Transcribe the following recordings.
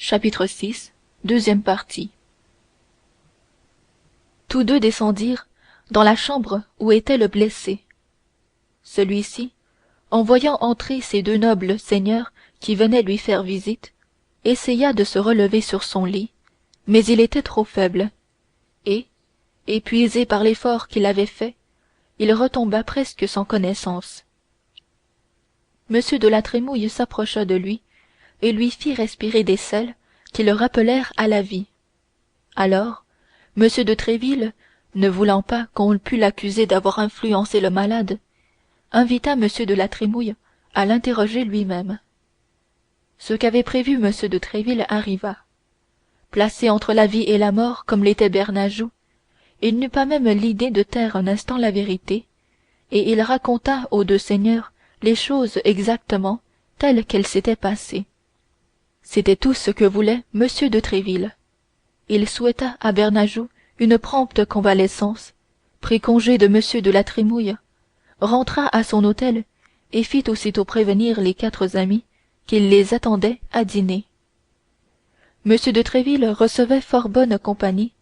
Chapitre VI. Deuxième partie. Tous deux descendirent dans la chambre où était le blessé. Celui-ci, en voyant entrer ces deux nobles seigneurs qui venaient lui faire visite, essaya de se relever sur son lit, mais il était trop faible, et, épuisé par l'effort qu'il avait fait, il retomba presque sans connaissance. M. de la Trémouille s'approcha de lui et lui fit respirer des sels qui le rappelèrent à la vie. Alors, M. de Tréville, ne voulant pas qu'on pût l'accuser d'avoir influencé le malade, invita M. de la Trémouille à l'interroger lui-même. Ce qu'avait prévu M. de Tréville arriva. Placé entre la vie et la mort comme l'était Bernajoux, il n'eut pas même l'idée de taire un instant la vérité, et il raconta aux deux seigneurs les choses exactement telles qu'elles s'étaient passées. C'était tout ce que voulait M. de Tréville. Il souhaita à Bernajoux une prompte convalescence, prit congé de M. de la Trémouille, rentra à son hôtel et fit aussitôt prévenir les quatre amis qu'il les attendait à dîner. M. de Tréville recevait fort bonne compagnie,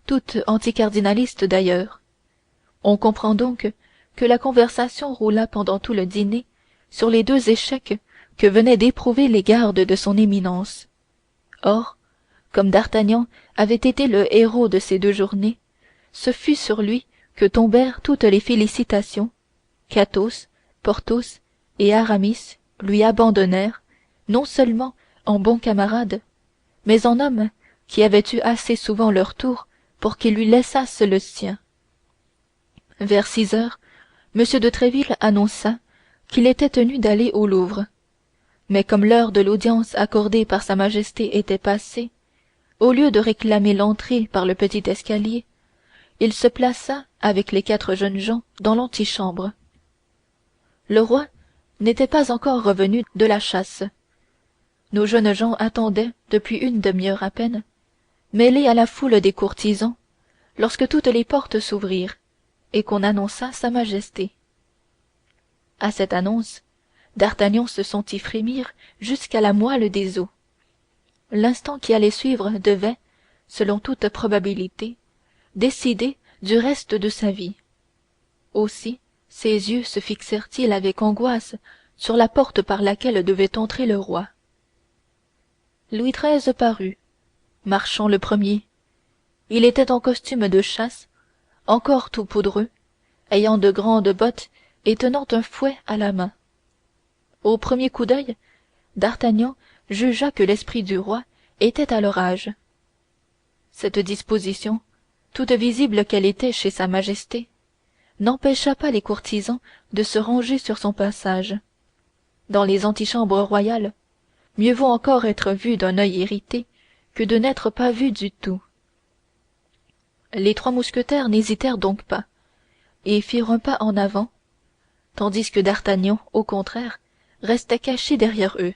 toute anticardinaliste d'ailleurs. On comprend donc que la conversation roula pendant tout le dîner sur les deux échecs que venaient d'éprouver les gardes de son éminence. Or, comme d'Artagnan avait été le héros de ces deux journées, ce fut sur lui que tombèrent toutes les félicitations qu'Athos, Porthos et Aramis lui abandonnèrent, non seulement en bons camarades, mais en hommes qui avaient eu assez souvent leur tour pour qu'ils lui laissassent le sien. Vers 6 heures, M. de Tréville annonça qu'il était tenu d'aller au Louvre, mais comme l'heure de l'audience accordée par sa majesté était passée, au lieu de réclamer l'entrée par le petit escalier, il se plaça avec les quatre jeunes gens dans l'antichambre. Le roi n'était pas encore revenu de la chasse. Nos jeunes gens attendaient depuis une demi-heure à peine, mêlés à la foule des courtisans, lorsque toutes les portes s'ouvrirent et qu'on annonça sa majesté. À cette annonce, d'Artagnan se sentit frémir jusqu'à la moelle des os. L'instant qui allait suivre devait, selon toute probabilité, décider du reste de sa vie. Aussi ses yeux se fixèrent-ils avec angoisse sur la porte par laquelle devait entrer le roi. Louis XIII parut, marchant le premier. Il était en costume de chasse, encore tout poudreux, ayant de grandes bottes et tenant un fouet à la main. Au premier coup d'œil, d'Artagnan jugea que l'esprit du roi était à l'orage. Cette disposition, toute visible qu'elle était chez sa majesté, n'empêcha pas les courtisans de se ranger sur son passage. Dans les antichambres royales, mieux vaut encore être vu d'un œil irrité que de n'être pas vu du tout. Les trois mousquetaires n'hésitèrent donc pas, et firent un pas en avant, tandis que d'Artagnan, au contraire, restait caché derrière eux.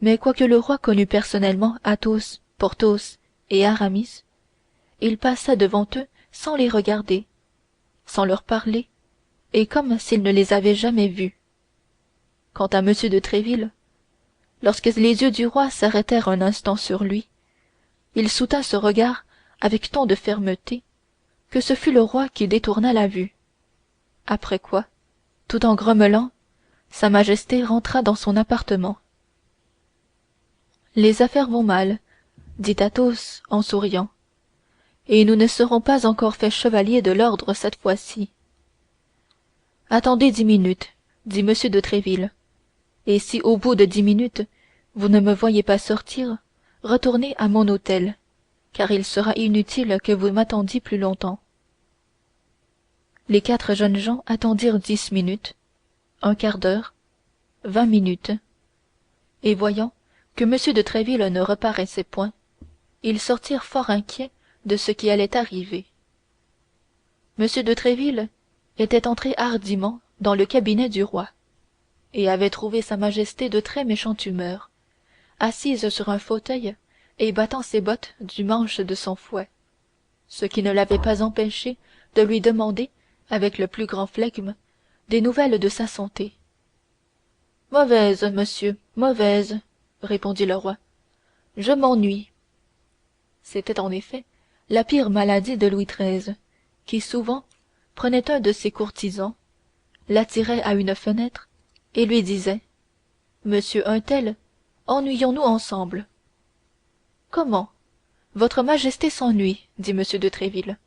Mais quoique le roi connût personnellement Athos, Porthos et Aramis, il passa devant eux sans les regarder, sans leur parler, et comme s'il ne les avait jamais vus. Quant à M. de Tréville, lorsque les yeux du roi s'arrêtèrent un instant sur lui, il soutint ce regard avec tant de fermeté que ce fut le roi qui détourna la vue. Après quoi, tout en grommelant, sa majesté rentra dans son appartement. Les affaires vont mal, dit Athos en souriant, et nous ne serons pas encore faits chevaliers de l'ordre cette fois-ci. Attendez 10 minutes, dit M. de Tréville, et si au bout de 10 minutes vous ne me voyez pas sortir, retournez à mon hôtel, car il sera inutile que vous m'attendiez plus longtemps. Les quatre jeunes gens attendirent 10 minutes, un quart d'heure, 20 minutes, et voyant que M. de Tréville ne reparaissait point, ils sortirent fort inquiets de ce qui allait arriver. M. de Tréville était entré hardiment dans le cabinet du roi, et avait trouvé sa majesté de très méchante humeur, assise sur un fauteuil et battant ses bottes du manche de son fouet, ce qui ne l'avait pas empêché de lui demander, avec le plus grand flegme, des nouvelles de sa santé. Mauvaise, monsieur, mauvaise, répondit le roi. je m'ennuie. C'était en effet la pire maladie de Louis XIII, qui souvent prenait un de ses courtisans, l'attirait à une fenêtre et lui disait: Monsieur un tel, ennuyons-nous ensemble. Comment, votre majesté s'ennuie, dit m de Tréville.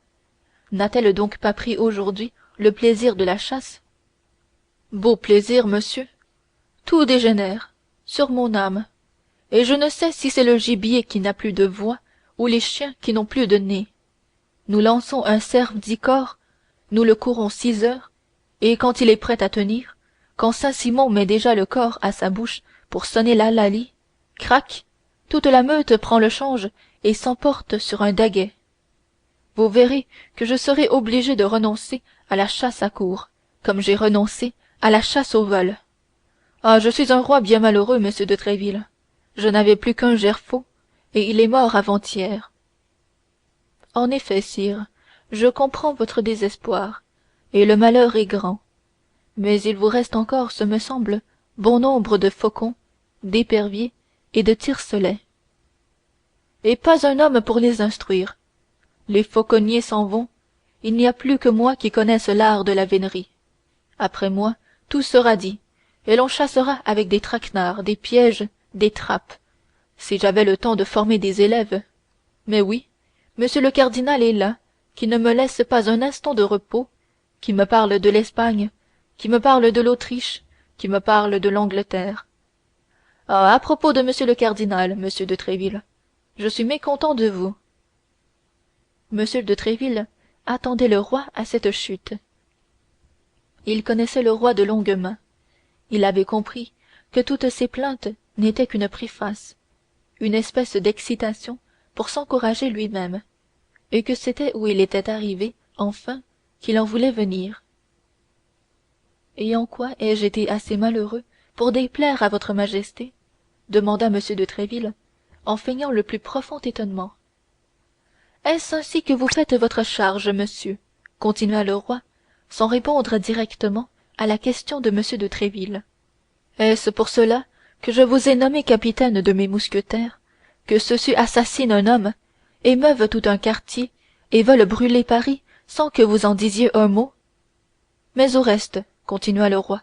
N'a-t-elle donc pas pris aujourd'hui le plaisir de la chasse? Beau plaisir, monsieur! Tout dégénère, sur mon âme, et je ne sais si c'est le gibier qui n'a plus de voix ou les chiens qui n'ont plus de nez. Nous lançons un cerf 10 cors, nous le courons 6 heures, et quand il est prêt à tenir, quand Saint-Simon met déjà le cor à sa bouche pour sonner l'hallali, crac, toute la meute prend le change et s'emporte sur un daguet. Vous verrez que je serai obligé de renoncer à la chasse à courre, comme j'ai renoncé à la chasse au vol. Ah, je suis un roi bien malheureux, monsieur de Tréville. Je n'avais plus qu'un gerfaut, et il est mort avant-hier. En effet, sire, je comprends votre désespoir, et le malheur est grand. Mais il vous reste encore, ce me semble, bon nombre de faucons, d'éperviers et de tire-solets. Et pas un homme pour les instruire. Les fauconniers s'en vont, il n'y a plus que moi qui connaisse l'art de la vénerie. Après moi, tout sera dit, et l'on chassera avec des traquenards, des pièges, des trappes. Si j'avais le temps de former des élèves. Mais oui, monsieur le cardinal est là, qui ne me laisse pas un instant de repos, qui me parle de l'Espagne, qui me parle de l'Autriche, qui me parle de l'Angleterre. Ah, à propos de monsieur le cardinal, monsieur de Tréville, je suis mécontent de vous. Monsieur de Tréville attendait le roi à cette chute. Il connaissait le roi de longue main. Il avait compris que toutes ces plaintes n'étaient qu'une préface, une espèce d'excitation pour s'encourager lui-même, et que c'était où il était arrivé, enfin, qu'il en voulait venir. Et en quoi ai-je été assez malheureux pour déplaire à votre majesté? Demanda m de Tréville, en feignant le plus profond étonnement. Est-ce ainsi que vous faites votre charge, monsieur? Continua le roi, sans répondre directement à la question de m de Tréville. Est-ce pour cela que je vous ai nommé capitaine de mes mousquetaires, que ceux-ci assassinent un homme, émeuvent tout un quartier et veulent brûler Paris sans que vous en disiez un mot? Mais au reste, continua le roi,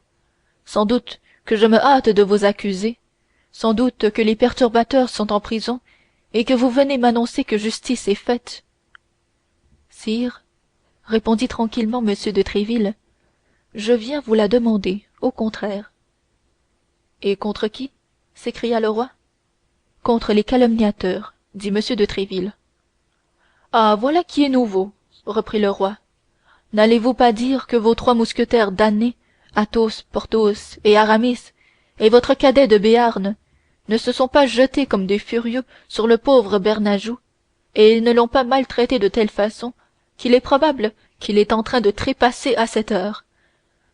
sans doute que je me hâte de vous accuser, sans doute que les perturbateurs sont en prison et que vous venez m'annoncer que justice est faite. Sire, répondit tranquillement m de Tréville, je viens vous la demander, au contraire. Et contre qui? S'écria le roi. Contre les calomniateurs, dit m de Tréville. Ah, voilà qui est nouveau, reprit le roi. N'allez-vous pas dire que vos 3 mousquetaires damnés, Athos, Porthos et Aramis, et votre cadet de Béarn, ne se sont pas jetés comme des furieux sur le pauvre Bernajoux, et ils ne l'ont pas maltraité de telle façon qu'il est probable qu'il est en train de trépasser à cette heure?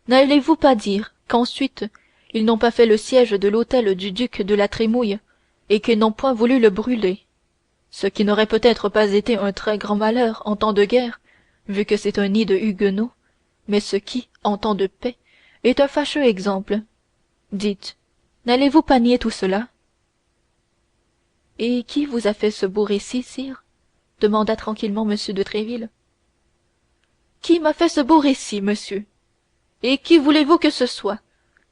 N'allez-vous pas dire qu'ensuite ils n'ont pas fait le siège de l'hôtel du duc de la Trémouille, et qu'ils n'ont point voulu le brûler, ce qui n'aurait peut-être pas été un très grand malheur en temps de guerre, vu que c'est un nid de huguenots, mais ce qui, en temps de paix, est un fâcheux exemple. Dites, n'allez-vous pas nier tout cela? Et qui vous a fait ce beau récit, sire? Demanda tranquillement m de Tréville. Qui m'a fait ce beau récit, monsieur? Et qui voulez-vous que ce soit,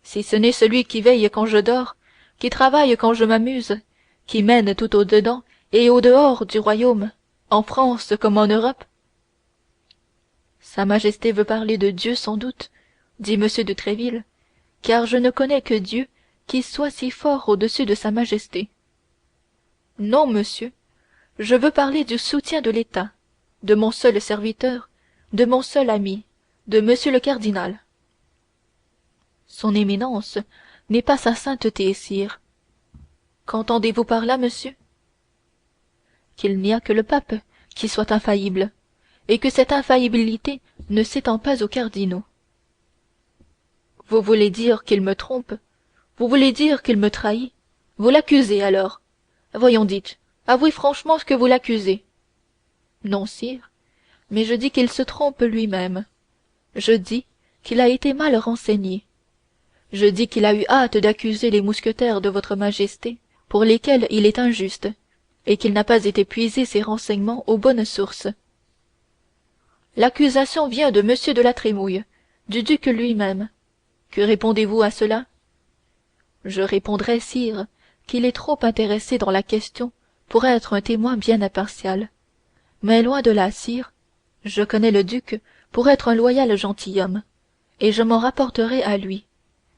si ce n'est celui qui veille quand je dors, qui travaille quand je m'amuse, qui mène tout au dedans et au dehors du royaume, en France comme en Europe? Sa Majesté veut parler de Dieu sans doute, dit m de Tréville, car je ne connais que Dieu qui soit si fort au-dessus de Sa Majesté. Non, monsieur, je veux parler du soutien de l'État, de mon seul serviteur, de mon seul ami, de monsieur le cardinal. Son éminence n'est pas sa sainteté, sire. Qu'entendez-vous par là, monsieur? Qu'il n'y a que le pape qui soit infaillible, et que cette infaillibilité ne s'étend pas aux cardinaux. Vous voulez dire qu'il me trompe? Vous voulez dire qu'il me trahit? Vous l'accusez alors? Voyons, dites, avouez franchement ce que vous l'accusez. Non, sire, mais je dis qu'il se trompe lui-même. Je dis qu'il a été mal renseigné. Je dis qu'il a eu hâte d'accuser les mousquetaires de votre majesté, pour lesquels il est injuste, et qu'il n'a pas été puiser ses renseignements aux bonnes sources. L'accusation vient de M. de la Trémouille, du duc lui-même. Que répondez-vous à cela? Je répondrai, sire, qu'il est trop intéressé dans la question pour être un témoin bien impartial. Mais loin de là, sire, je connais le duc pour être un loyal gentilhomme, et je m'en rapporterai à lui,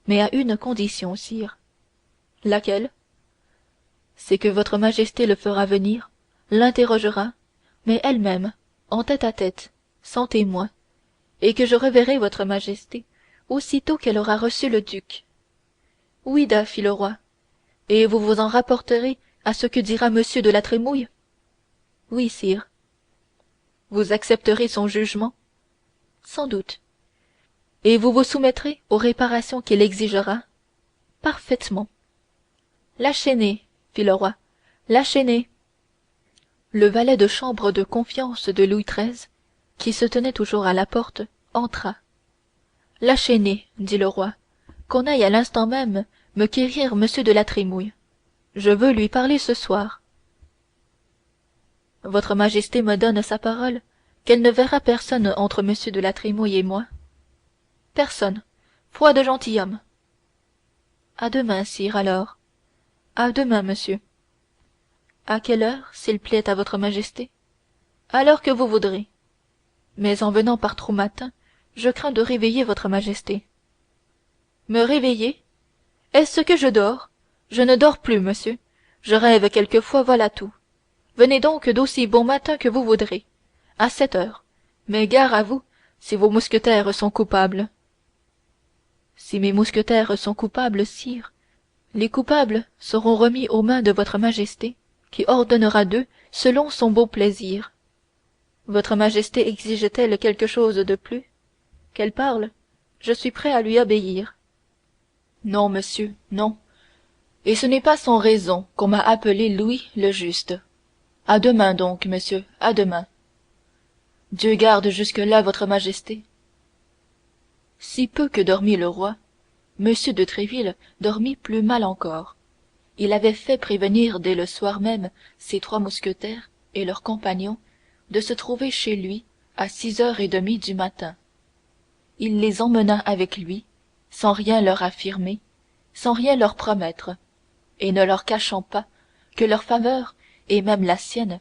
mais à une condition, sire. Laquelle? C'est que votre majesté le fera venir, l'interrogera, mais elle-même, en tête-à-tête, sans témoin, et que je reverrai votre majesté aussitôt qu'elle aura reçu le duc. Oui-da, fit le roi, et vous vous en rapporterez à ce que dira monsieur de la Trémouille? Oui, sire. Vous accepterez son jugement? Sans doute. Et vous vous soumettrez aux réparations qu'il exigera? Parfaitement. Lâchez-les, fit le roi, lâchez-les. Le valet de chambre de confiance de Louis XIII, qui se tenait toujours à la porte, entra. Lâchez-les, dit le roi, qu'on aille à l'instant même me quérir monsieur de la Trémouille. Je veux lui parler ce soir. Votre majesté me donne sa parole qu'elle ne verra personne entre monsieur de la Trémouille et moi? Personne. Foi de gentilhomme. À demain, sire, alors. À demain, monsieur. À quelle heure, s'il plaît à votre majesté? À l'heure que vous voudrez. Mais en venant par trop matin, je crains de réveiller votre majesté. Me réveiller? Est-ce que je dors? Je ne dors plus, monsieur. Je rêve quelquefois, voilà tout. Venez donc d'aussi bon matin que vous voudrez, à 7 heures. Mais gare à vous, si vos mousquetaires sont coupables. Si mes mousquetaires sont coupables, sire, les coupables seront remis aux mains de votre majesté, qui ordonnera d'eux selon son beau plaisir. Votre majesté exige-t-elle quelque chose de plus? Qu'elle parle, je suis prêt à lui obéir. Non, monsieur, non. Et ce n'est pas sans raison qu'on m'a appelé Louis le Juste. À demain donc, monsieur, à demain. Dieu garde jusque-là votre majesté. Si peu que dormit le roi, monsieur de Tréville dormit plus mal encore. Il avait fait prévenir dès le soir même ses 3 mousquetaires et leurs compagnons de se trouver chez lui à 6h30 du matin. Il les emmena avec lui, sans rien leur affirmer, sans rien leur promettre, et ne leur cachant pas que leur faveur, et même la sienne,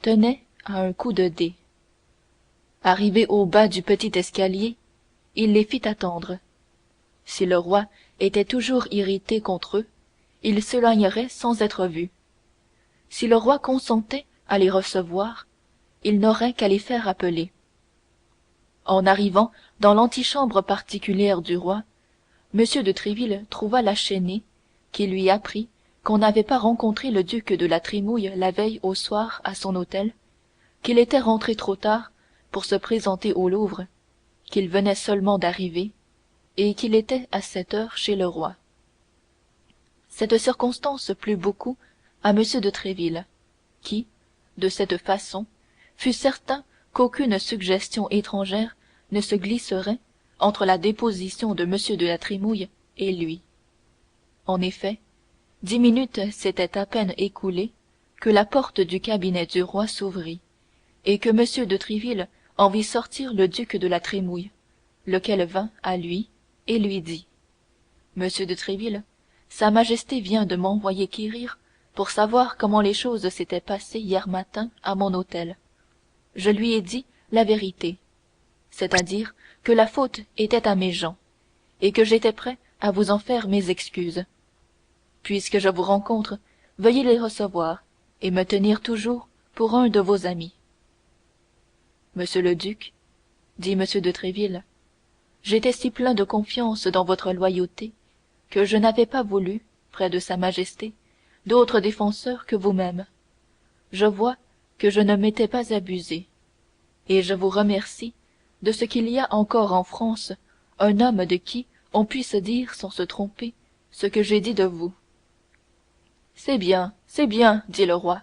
tenait à un coup de dé. Arrivé au bas du petit escalier, il les fit attendre. Si le roi était toujours irrité contre eux, ils s'éloigneraient sans être vus. Si le roi consentait à les recevoir, il n'aurait qu'à les faire appeler. En arrivant dans l'antichambre particulière du roi, m de Tréville trouva la chesnaye, qui lui apprit qu'on n'avait pas rencontré le duc de la Trémouille la veille au soir à son hôtel, qu'il était rentré trop tard pour se présenter au Louvre, qu'il venait seulement d'arriver, et qu'il était à 7 heures chez le roi. Cette circonstance plut beaucoup à m de Tréville, qui, de cette façon, fut certain qu'aucune suggestion étrangère ne se glisserait entre la déposition de m de la Trémouille et lui. En effet, 10 minutes s'étaient à peine écoulées que la porte du cabinet du roi s'ouvrit, et que m de Tréville en vit sortir le duc de la Trémouille, lequel vint à lui et lui dit: Monsieur de Tréville, sa majesté vient de m'envoyer quérir pour savoir comment les choses s'étaient passées hier matin à mon hôtel. Je lui ai dit la vérité, c'est-à-dire que la faute était à mes gens, et que j'étais prêt à vous en faire mes excuses. Puisque je vous rencontre, veuillez les recevoir et me tenir toujours pour un de vos amis. Monsieur le duc, dit m de Tréville, j'étais si plein de confiance dans votre loyauté que je n'avais pas voulu, près de sa majesté, d'autre défenseur que vous-même. Je vois que je ne m'étais pas abusé, et je vous remercie de ce qu'il y a encore en France un homme de qui on puisse dire sans se tromper ce que j'ai dit de vous. C'est bien, dit le roi,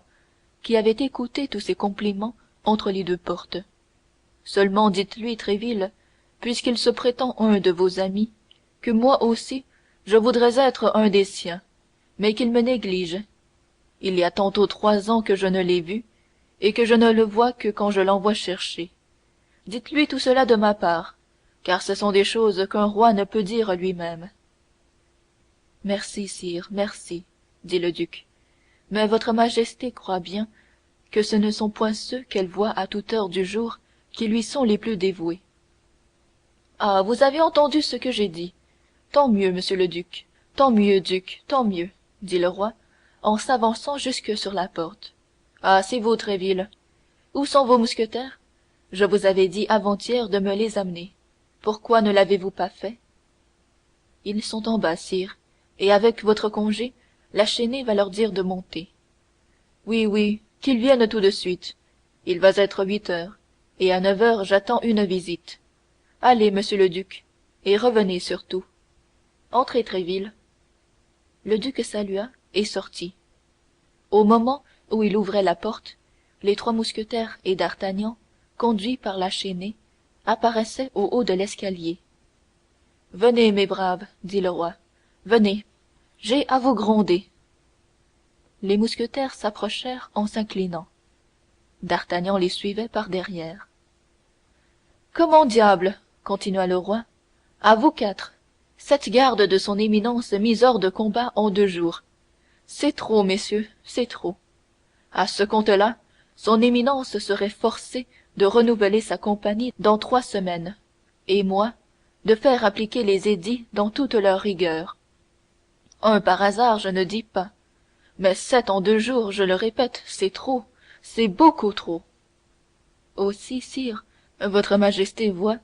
qui avait écouté tous ces compliments entre les 2 portes. Seulement dites-lui, Tréville, puisqu'il se prétend un de vos amis, que moi aussi je voudrais être un des siens, mais qu'il me néglige. Il y a tantôt 3 ans que je ne l'ai vu, et que je ne le vois que quand je l'envoie chercher. Dites-lui tout cela de ma part, car ce sont des choses qu'un roi ne peut dire lui-même. Merci, sire, merci, dit le duc, mais votre majesté croit bien que ce ne sont point ceux qu'elle voit à toute heure du jour qui lui sont les plus dévoués. Ah, vous avez entendu ce que j'ai dit. Tant mieux, monsieur le duc, tant mieux, duc, tant mieux, dit le roi, en s'avançant jusque sur la porte. Ah, c'est vous, Tréville. Où sont vos mousquetaires? Je vous avais dit avant-hier de me les amener. Pourquoi ne l'avez-vous pas fait? Ils sont en bas, sire, et avec votre congé, la chaînée va leur dire de monter. Oui, oui, qu'ils viennent tout de suite. Il va être 8 heures, et à 9 heures j'attends une visite. Allez, monsieur le duc, et revenez surtout. Entrez, Tréville. Le duc salua et sortit. Au moment où il ouvrait la porte, les 3 mousquetaires et d'Artagnan, conduits par la chaînée, apparaissaient au haut de l'escalier. Venez, mes braves, dit le roi, venez, j'ai à vous gronder. Les mousquetaires s'approchèrent en s'inclinant. D'Artagnan les suivait par derrière. Comment diable, continua le roi, à vous 4, 7 gardes de son éminence mis hors de combat en 2 jours. C'est trop, messieurs, c'est trop. À ce compte-là, son éminence serait forcé de renouveler sa compagnie dans 3 semaines, et moi, de faire appliquer les édits dans toute leur rigueur. Un par hasard, je ne dis pas, mais 7 en 2 jours, je le répète, c'est trop, c'est beaucoup trop. Aussi, sire, votre majesté voit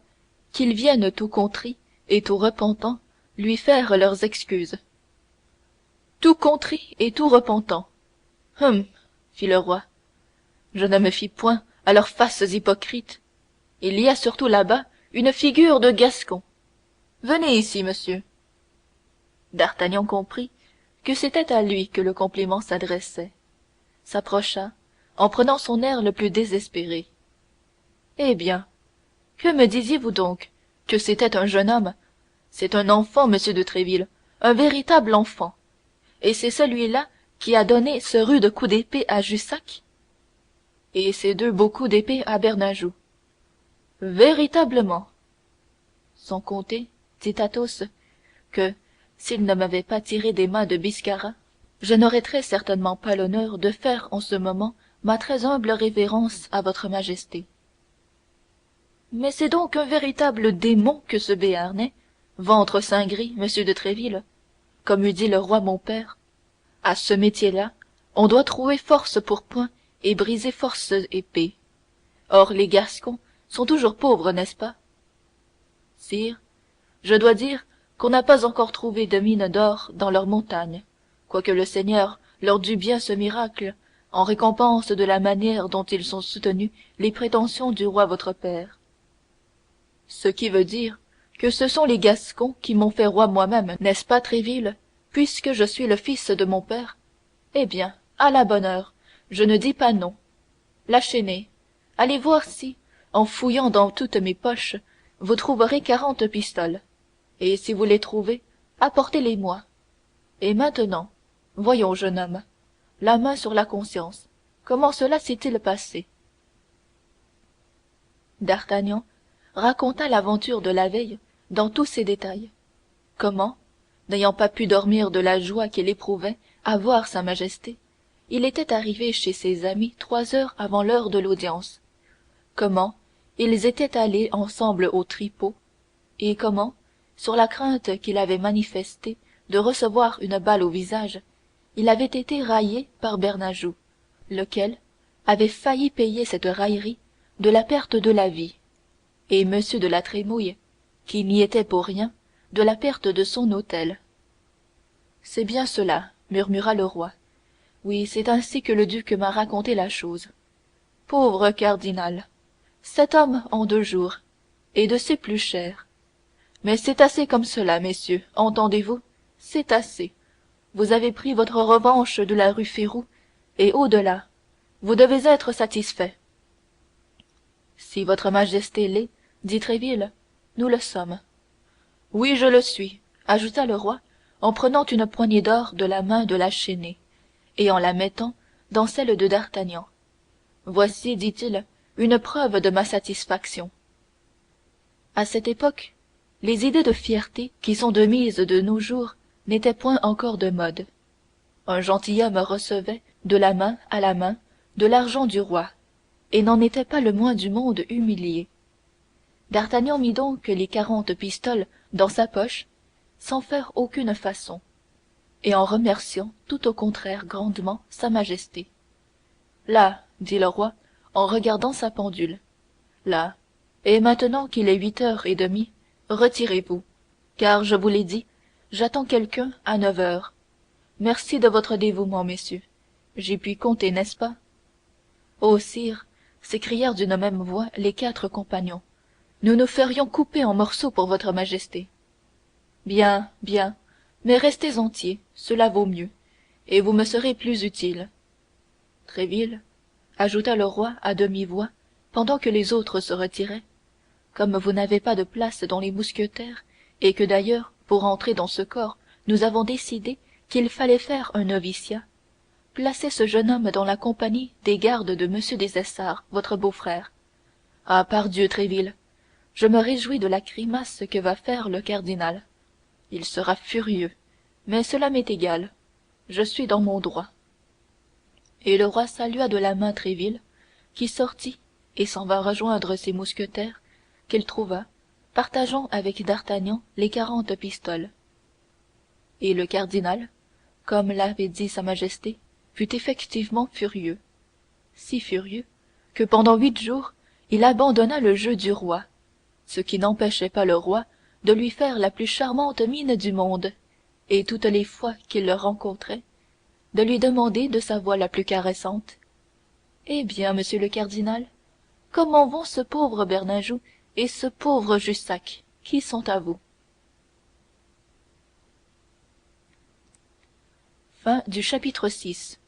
qu'ils viennent tout contrits et tout repentants lui faire leurs excuses. Tout contrit et tout repentant. Fit le roi. Je ne me fie point à leurs faces hypocrites. Il y a surtout là-bas une figure de Gascon. Venez ici, monsieur. D'Artagnan comprit que c'était à lui que le compliment s'adressait, s'approcha, en prenant son air le plus désespéré. Eh bien, que me disiez-vous donc? Que c'était un jeune homme? C'est un enfant, monsieur de Tréville, un véritable enfant. Et c'est celui-là qui a donné ce rude coup d'épée à Jussac? Et ces 2 beaux coups d'épée à Bernajoux? Véritablement. Sans compter, dit Athos, que, s'il ne m'avait pas tiré des mains de Biscarat, je n'aurais très certainement pas l'honneur de faire en ce moment ma très humble révérence à votre majesté. Mais c'est donc un véritable démon que ce Béarnais, ventre saint gris, monsieur de Tréville, comme eût dit le roi mon père. À ce métier-là, on doit trouver force pourpoint et briser force épée. Or les Gascons sont toujours pauvres, n'est-ce pas? Sire, je dois dire qu'on n'a pas encore trouvé de mine d'or dans leurs montagnes, quoique le Seigneur leur dût bien ce miracle en récompense de la manière dont ils sont soutenus les prétentions du roi votre père. Ce qui veut dire que ce sont les Gascons qui m'ont fait roi moi-même, n'est-ce pas, Tréville, puisque je suis le fils de mon père? Eh bien, à la bonne heure, je ne dis pas non. Lâchez-les. Allez voir si, en fouillant dans toutes mes poches, vous trouverez 40 pistoles. Et si vous les trouvez, apportez-les-moi. Et maintenant, voyons, jeune homme, la main sur la conscience, comment cela s'est-il passé? D'Artagnan raconta l'aventure de la veille dans tous ses détails. Comment, n'ayant pas pu dormir de la joie qu'il éprouvait à voir sa majesté, il était arrivé chez ses amis 3 heures avant l'heure de l'audience. Comment ils étaient allés ensemble au tripot, et comment, sur la crainte qu'il avait manifestée de recevoir une balle au visage, il avait été raillé par Bernajoux, lequel avait failli payer cette raillerie de la perte de la vie, et M. de la Trémouille, qui n'y était pour rien, de la perte de son hôtel. C'est bien cela, murmura le roi. Oui, c'est ainsi que le duc m'a raconté la chose. Pauvre cardinal! 7 hommes en 2 jours, et de ses plus chers. Mais c'est assez comme cela, messieurs, entendez-vous? C'est assez. Vous avez pris votre revanche de la rue Férou, et au-delà, vous devez être satisfaits. Si votre majesté l'est, dit Tréville, nous le sommes. Oui, je le suis, ajouta le roi, en prenant une poignée d'or de la main de la chaînée, et en la mettant dans celle de D'Artagnan. Voici, dit-il, une preuve de ma satisfaction. À cette époque, les idées de fierté qui sont de mise de nos jours n'étaient point encore de mode. Un gentilhomme recevait, de la main à la main, de l'argent du roi, et n'en était pas le moins du monde humilié. D'Artagnan mit donc les 40 pistoles dans sa poche, sans faire aucune façon, et en remerciant tout au contraire grandement sa majesté. Là, dit le roi, en regardant sa pendule, là, et maintenant qu'il est 8h30, retirez-vous, car je vous l'ai dit, j'attends quelqu'un à 9 heures. Merci de votre dévouement, messieurs. J'y puis compter, n'est-ce pas? Oh, sire, s'écrièrent d'une même voix les 4 compagnons, nous nous ferions couper en morceaux pour votre majesté. Bien, bien, mais restez entiers, cela vaut mieux, et vous me serez plus utile. Tréville, ajouta le roi à demi-voix, pendant que les autres se retiraient, comme vous n'avez pas de place dans les mousquetaires, et que d'ailleurs, pour entrer dans ce corps, nous avons décidé qu'il fallait faire un noviciat, placez ce jeune homme dans la compagnie des gardes de M. des Essarts, votre beau-frère. Ah, pardieu, Tréville, je me réjouis de la grimace que va faire le cardinal. Il sera furieux, mais cela m'est égal. Je suis dans mon droit. Et le roi salua de la main Tréville, qui sortit et s'en vint rejoindre ses mousquetaires, qu'il trouva, partageant avec D'Artagnan les 40 pistoles. Et le cardinal, comme l'avait dit sa majesté, fut effectivement furieux. Si furieux que pendant 8 jours il abandonna le jeu du roi, ce qui n'empêchait pas le roi de lui faire la plus charmante mine du monde, et toutes les fois qu'il le rencontrait, de lui demander de sa voix la plus caressante: eh bien, monsieur le cardinal, comment vont ce pauvre Bernajoux et ce pauvre Jussac, qui sont à vous? Chapitre 6.